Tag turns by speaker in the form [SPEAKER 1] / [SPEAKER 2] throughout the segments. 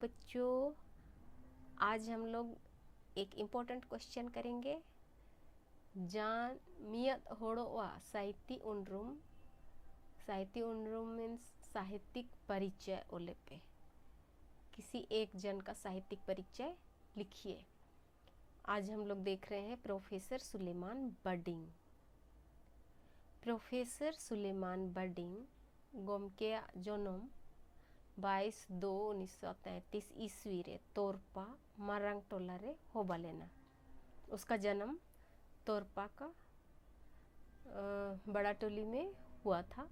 [SPEAKER 1] बच्चों, आज हम लोग एक इम्पोर्टेंट क्वेश्चन करेंगे। जान मियत होड़ोवा साहित्य उनरूम। साहित्य उनरूम मीन्स साहित्यिक परिचय ओले पे किसी एक जन का साहित्यिक परिचय लिखिए। आज हम लोग देख रहे हैं प्रोफेसर सुलेमान बर्डिंग। प्रोफेसर सुलेमान बर्डिंग गोमके जन्म 22/2/1933 ईस्वी रे तोरपा मारंग टोला रे होबालेना। उसका जन्म तोरपा का बड़ा टोली में हुआ था।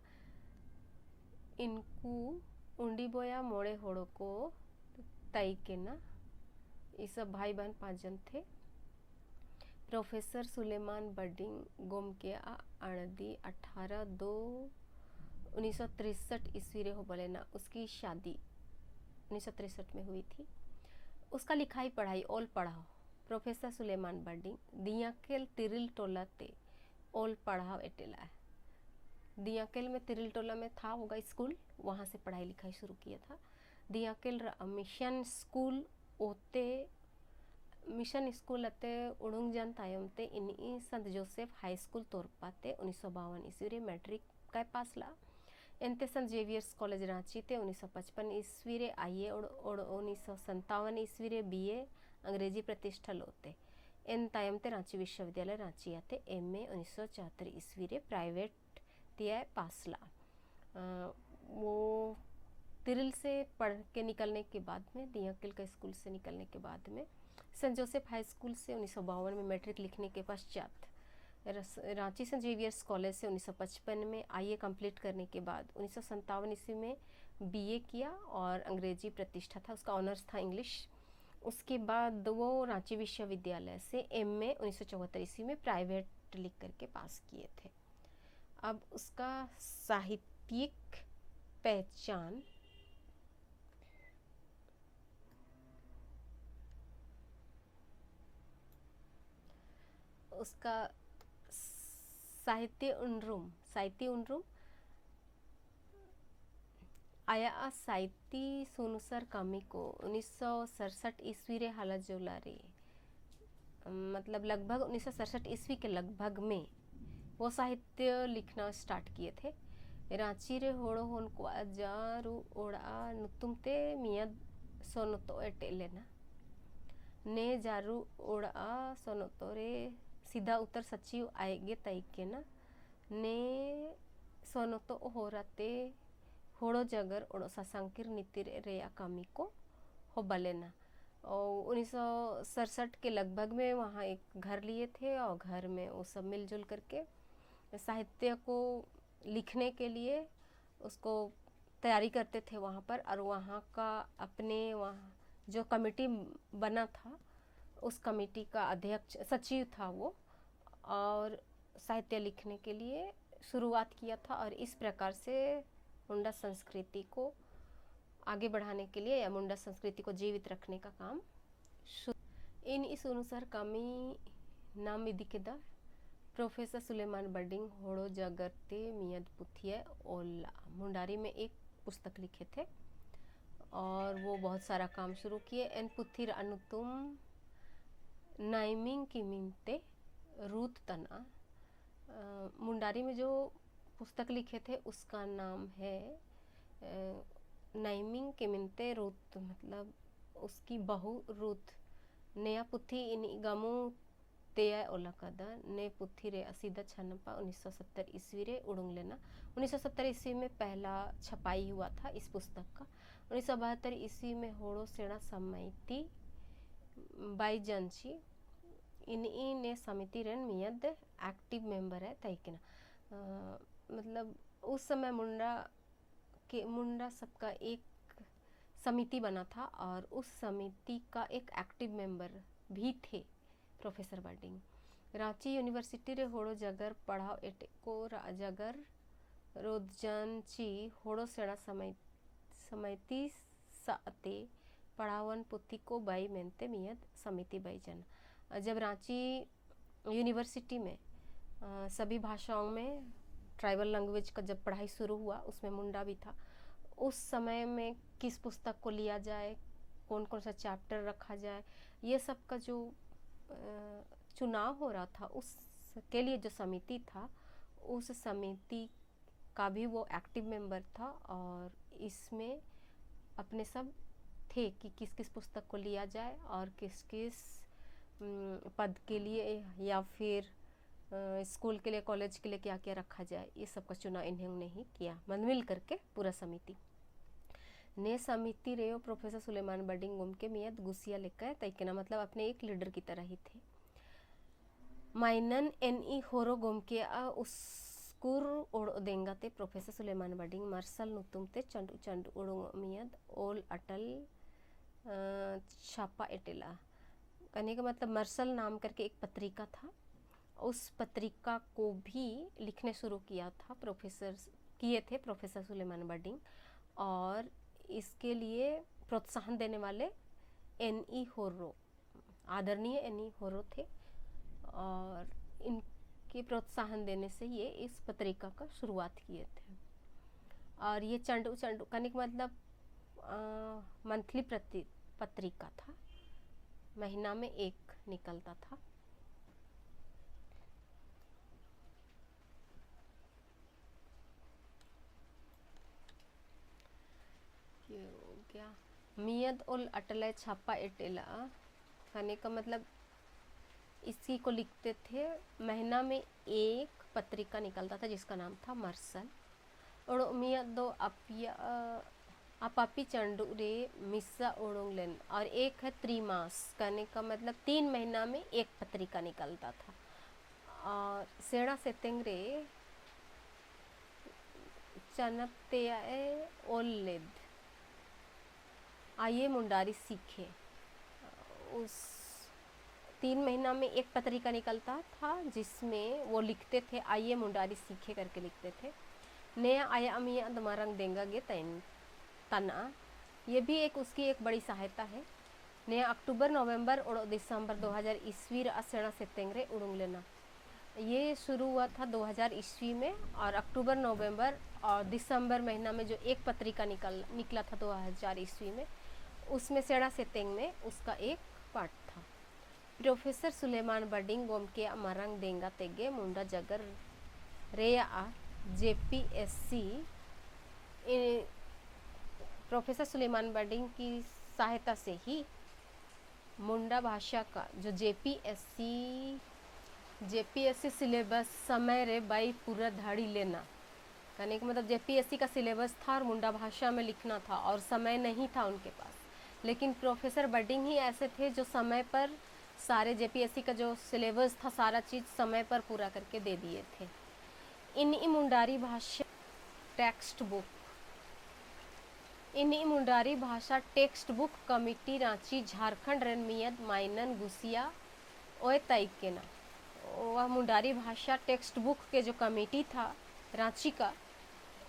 [SPEAKER 1] इनको उंडी बोया मोड़े होड़ो को तई के ना, ये सब भाई बहन 5 जन थे। प्रोफेसर सुलेमान बर्डिंग गोमके अणदी 18/2/1963 ईस्वी रे होबलेना। उसकी शादी 1963 में हुई थी। उसका लिखाई पढ़ाई ओल पढ़ाओ प्रोफेसर सुलेमान बर्डिंग दियाकेल तिरिल टोला ते ओल पढ़ाओ एटेला है। दियाकेल में तिरिल टोला में था होगा स्कूल, वहाँ से पढ़ाई लिखाई शुरू किया था। दियाकेल मिशन स्कूल ओते मिशन स्कूल अते उड़ुंग जन तायम ते इन्हीं संत जोसेफ हाई स्कूल तोरपा ते 1952 ईस्वी रे मैट्रिक का पास ला। एनते संत जेवियर्स कॉलेज रांची ते 1955 ईस्वी रे आईए और 1957 ईस्वी रे बीए अंग्रेजी प्रतिष्ठा लोते। एन तायम ते रांची विश्वविद्यालय रांची आते एमए 1974 ईस्वी रे प्राइवेट दिया पास ला। वो तिरिल से पढ़ के निकलने के बाद में, दियाकिल का स्कूल से निकलने के बाद में सेंट जोसेफ हाई स्कूल से 1952 में मैट्रिक लिखने के पश्चात रांची सेंट जेवियर्स कॉलेज से 1955 में आईए कंप्लीट करने के बाद 1957 ईस्वी में बीए किया और अंग्रेजी प्रतिष्ठा था, उसका ऑनर्स था इंग्लिश। उसके बाद वो रांची विश्वविद्यालय से एमए 1974 ईस्वी में प्राइवेट लिख करके पास किए थे। अब उसका साहित्यिक पहचान उसका साहित्य उनरूम आया साहित्य सुनुसर कामी को 1967 ईस्वी रे हालत जोला रे, मतलब लगभग 1967 ईस्वी के लगभग में वो साहित्य लिखना स्टार्ट किए थे। रांची रे होड़ो होन को जारू ओड़ा नुतुमते मियद सोनतो एटेलेना ने जारू ओड़ा सोनतो रे सीधा उत्तर सचिव आएगे तई के ना ने सोनतो होराते होड़ो जगर ओड़ो सासंकिर नीति रेया कामी को हो बलेना। और 1967 के लगभग में वहाँ एक घर लिए थे और घर में वो सब मिलजुल करके साहित्य को लिखने के लिए उसको तैयारी करते थे वहाँ पर। और वहाँ का अपने वहाँ जो कमेटी बना था उस कमेटी का अध्यक्ष सचिव था वो, और साहित्य लिखने के लिए शुरुआत किया था। और इस प्रकार से मुंडा संस्कृति को आगे बढ़ाने के लिए या मुंडा संस्कृति को जीवित रखने का काम इन इस अनुसार कामी नाम विधि के दा प्रोफेसर सुलेमान बर्डिंग होड़ो जगरते मियद पुथिया ओला मुंडारी में एक पुस्तक लिखे थे और वो बहुत सारा काम शुरू किए। एन पुथिर अनुतुम नाइमिंग की मिनते रूत तना, मुंडारी में जो पुस्तक लिखे थे उसका नाम है नाइमिंग के मिनते रूत, मतलब उसकी बहू रूत। नया पुथी इन गमू तेया ओला कदा ने पुथी रे असीदा छनपा 1970 ईस्वी रे उड़ुंग लेना। 1970 ईस्वी में पहला छपाई हुआ था इस पुस्तक का। 1972 ईस्वी में होड़ो सेना समिति बाई जनची इन्हीं ने समिति रन मियद एक्टिव मेंबर है तैकिना। मतलब उस समय मुंडा सबका एक समिति बना था और उस समिति का एक एक्टिव मेंबर भी थे प्रोफेसर बर्डिंग। रांची यूनिवर्सिटी रे होड़ो जगर पढ़ाओ एटे को जगर रोदजनची होड़ो सेना समिति साते पढ़ावन पुथी को बाई मेनते मियद समिति बाई जन। जब रांची यूनिवर्सिटी में सभी भाषाओं में ट्राइबल लैंग्वेज का जब पढ़ाई शुरू हुआ उसमें मुंडा भी था। उस समय में किस पुस्तक को लिया जाए, कौन कौन सा चैप्टर रखा जाए, ये सब का जो चुनाव हो रहा था उसके लिए जो समिति था, उस समिति का भी वो एक्टिव मेंबर था और इसमें अपने सब थे कि किस किस पुस्तक को लिया जाए और किस किस पद के लिए या फिर स्कूल के लिए, कॉलेज के लिए क्या क्या रखा जाए, ये सब का चुनाव इन्होंने ही किया, मिल करके पूरा समिति ने समिति रे प्रोफेसर सुलेमान बडिंग गुमके मियत गुसिया लेकर तैकेना, मतलब अपने एक लीडर की तरह ही थे। माइनन एन होरो गुमके उसकुर ओड़ देंगा ते प्रोफेसर सुलेमान बडिंग मार्शल नुतुम ते चंडू चंडू उड़ुंग मियद ओल अटल छापा एटेला, कहने का मतलब मार्शल नाम करके एक पत्रिका था, उस पत्रिका को भी लिखने शुरू किया था प्रोफेसर सुलेमान बडिंग, और इसके लिए प्रोत्साहन देने वाले एन.ई. होरो, आदरणीय एन.ई. होरो थे, और इनके प्रोत्साहन देने से ये इस पत्रिका का शुरुआत किए थे। और ये चंडू चंडू कहने का मतलब मंथली पत्रिका था, महीना में एक निकलता था। क्या मियद उल अटल छापा एटेला, कहने का मतलब इसी को लिखते थे, महीना में एक पत्रिका निकलता था जिसका नाम था मार्शल। और मियद दो अपापी चंडू रे मिस्सा ओड़ोंग लेन, और एक है त्रिमास, कहने का मतलब 3 महीना में एक पत्रिका निकलता था। और सेड़ा सेतेंगरे चनपते ओलेद आइए मुंडारी सीखे, उस 3 महीना में एक पत्रिका निकलता था जिसमें वो लिखते थे आइए मुंडारी सीखे करके लिखते थे। नया आया अमिया दमारंग देंगा गे तना, ये भी एक उसकी एक बड़ी सहायता है। नया अक्टूबर नवंबर और दिसंबर 2000 ईस्वी सेड़ा सेतेंगरे उड़ुंग लेना, ये शुरू हुआ था 2000 ईस्वी में, और अक्टूबर नवंबर और दिसंबर महीना में जो एक पत्रिका निकला था 2000 ईस्वी में, उसमें सेड़ा सेतेंग में उसका एक पार्ट था। प्रोफेसर सुलेमान बडिंग गोमके अमरंग देंगा तेगे मुंडा जगर रेया JPSC, प्रोफेसर सुलेमान बडिंग की सहायता से ही मुंडा भाषा का जो JPSC सिलेबस समय रे बाई पूरा धाड़ी लेना, कहने का मतलब JPSC का सिलेबस था और मुंडा भाषा में लिखना था और समय नहीं था उनके पास, लेकिन प्रोफेसर बडिंग ही ऐसे थे जो समय पर सारे JPSC का जो सिलेबस था सारा चीज़ समय पर पूरा करके दे दिए थे। इन्हीं मुंडारी भाषा textbook committee Ranchi Jharkhand रनमियत माइनन गुसिया ओए तैकेना, वह मुंडारी भाषा टेक्स्ट बुक के जो कमेटी था रांची का,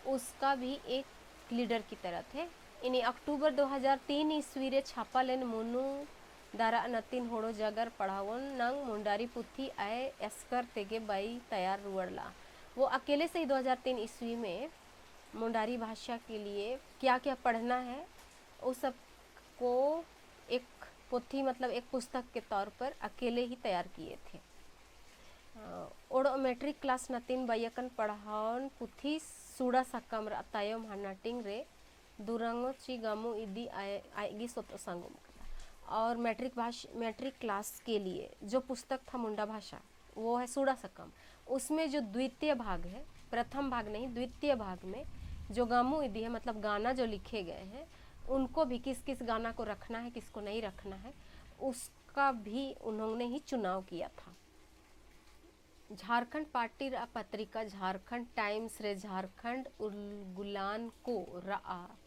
[SPEAKER 1] उसका भी एक लीडर की तरह थे। इन्हें अक्टूबर 2003 ईस्वी रे छापा लेन मुनु दारा नतीन होड़ो जगर पढ़ावन नंग मुंडारी पुथी आए एस्कर तेगे बाई तैयार रुअड़ला, वो अकेले से ही 2003 ईस्वी में मुंडारी भाषा के लिए क्या क्या पढ़ना है उस सब को एक पोथी मतलब एक पुस्तक के तौर पर अकेले ही तैयार किए थे। ओड़ो मैट्रिक क्लास नतीन बायकन पढ़ावन पुथी सूड़ा सकम तायम हानाटिंग रे दुरंगो ची गामू इदी आएगी सोतो संगम, और मैट्रिक क्लास के लिए जो पुस्तक था मुंडा भाषा वो है सूड़ा सकम, उसमें जो द्वितीय भाग है, प्रथम भाग नहीं द्वितीय भाग में जो गामू इदी है मतलब गाना जो लिखे गए हैं उनको भी किस किस गाना को रखना है किसको नहीं रखना है उसका भी उन्होंने ही चुनाव किया था। झारखंड पार्टी पत्रिका झारखंड टाइम्स रे झारखंड उलगुलान को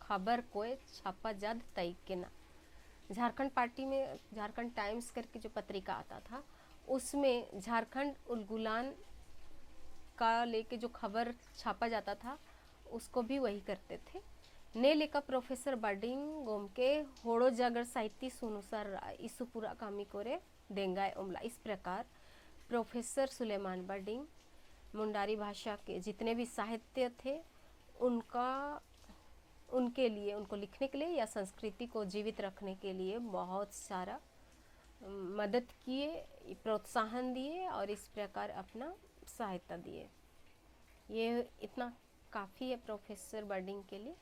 [SPEAKER 1] खबर को छापा जद तैकेना, झारखंड पार्टी में झारखंड टाइम्स करके जो पत्रिका आता था उसमें झारखंड उलगुलान का लेके जो खबर छापा जाता था उसको भी वही करते थे। ने लेकर प्रोफेसर बडिंग गोमके होड़ो जागर साहित्य सुनुसार इसुपुरा कामी कोरे देंगाए उमला, इस प्रकार प्रोफेसर सुलेमान बडिंग मुंडारी भाषा के जितने भी साहित्य थे उनका उनके लिए, उनको लिखने के लिए या संस्कृति को जीवित रखने के लिए बहुत सारा मदद किए, प्रोत्साहन दिए और इस प्रकार अपना सहायता दिए। ये इतना काफ़ी है प्रोफेसर बर्डिंग के लिए।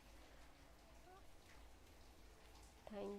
[SPEAKER 1] थैंक